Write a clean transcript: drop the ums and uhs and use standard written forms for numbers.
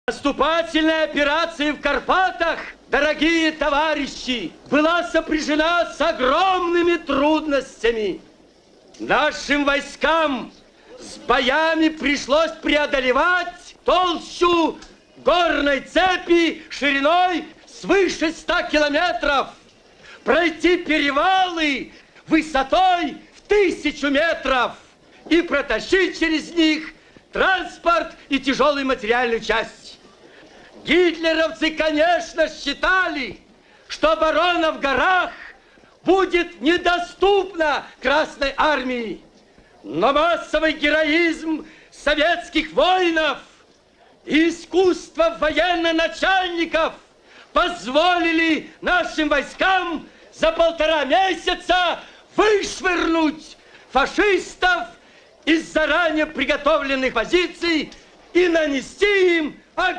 Наступательная операция в Карпатах, дорогие товарищи, была сопряжена с огромными трудностями. Нашим войскам с боями пришлось преодолевать толщу горной цепи шириной свыше 100 километров, пройти перевалы высотой в 1000 метров и протащить через них транспорт и тяжелую материальную часть. Гитлеровцы, конечно, считали, что оборона в горах будет недоступна Красной армии. Но массовый героизм советских воинов и искусство военно-начальников позволили нашим войскам за 1,5 месяца вышвырнуть фашистов из заранее приготовленных позиций и нанести им огромный